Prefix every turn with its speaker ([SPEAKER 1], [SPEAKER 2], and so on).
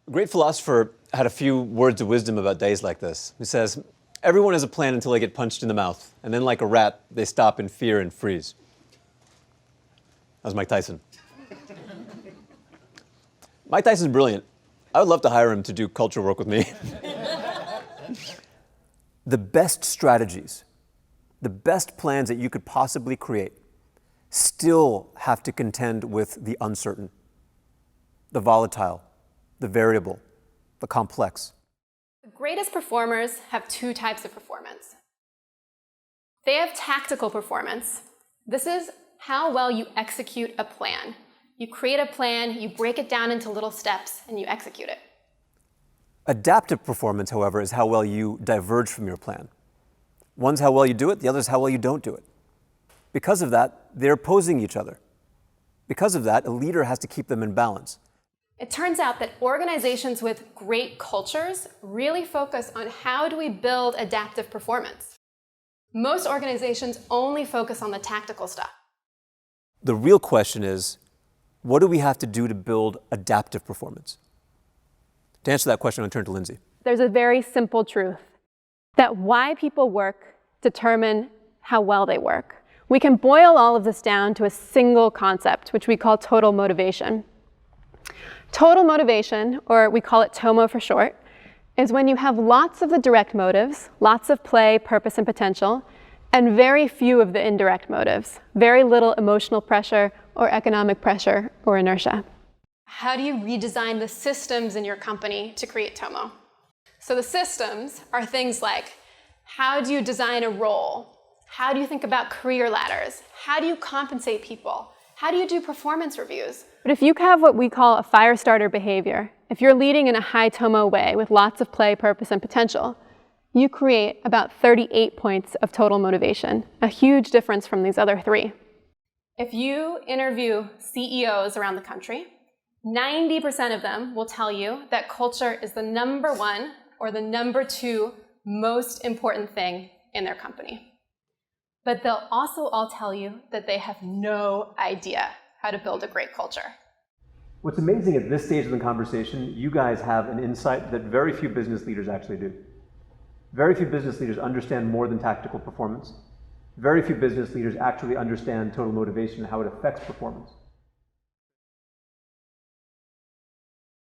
[SPEAKER 1] A great philosopher had a few words of wisdom about days like this. He says, everyone has a plan until they get punched in the mouth, and then like a rat, they stop in fear and freeze. That was Mike Tyson. Mike Tyson's brilliant. I would love to hire him to do culture work with me. The best strategies, the best plans that you could possibly create still have to contend with the uncertain, the volatile, the variable, the complex.
[SPEAKER 2] The greatest performers have two types of performance. They have tactical performance. This is how well you execute a plan. You create a plan, you break it down into little steps, and you execute it.
[SPEAKER 1] Adaptive performance, however, is how well you diverge from your plan. One's how well you do it, the other's how well you don't do it. Because of that, they're opposing each other. Because of that, a leader has to keep them in balance.
[SPEAKER 2] It turns out that organizations with great cultures really focus on how do we build adaptive performance. Most organizations only focus on the tactical stuff.
[SPEAKER 1] The real question is, what do we have to do to build adaptive performance? To answer that question, I'm going to turn to Lindsay.
[SPEAKER 2] There's a very simple truth that why people work determine how well they work. We can boil all of this down to a single concept, which we call total motivation. Total motivation, or we call it TOMO for short, is when you have lots of the direct motives, lots of play, purpose, and potential, and very few of the indirect motives, very little emotional pressure or economic pressure or inertia. How do you redesign the systems in your company to create TOMO? So the systems are things like, how do you design a role? How do you think about career ladders? How do you compensate people? How do you do performance reviews? But if you have what we call a fire starter behavior, if you're leading in a high TOMO way with lots of play, purpose, and potential, you create about 38 points of total motivation, a huge difference from these other three. If you interview CEOs around the country, 90% of them will tell you that culture is the number one or the number two most important thing in their company. But they'll also all tell you that they have no idea how to build a great culture.
[SPEAKER 1] What's amazing at this stage of the conversation, you guys have an insight that very few business leaders actually do. Very few business leaders understand more than tactical performance. Very few business leaders actually understand total motivation and how it affects performance.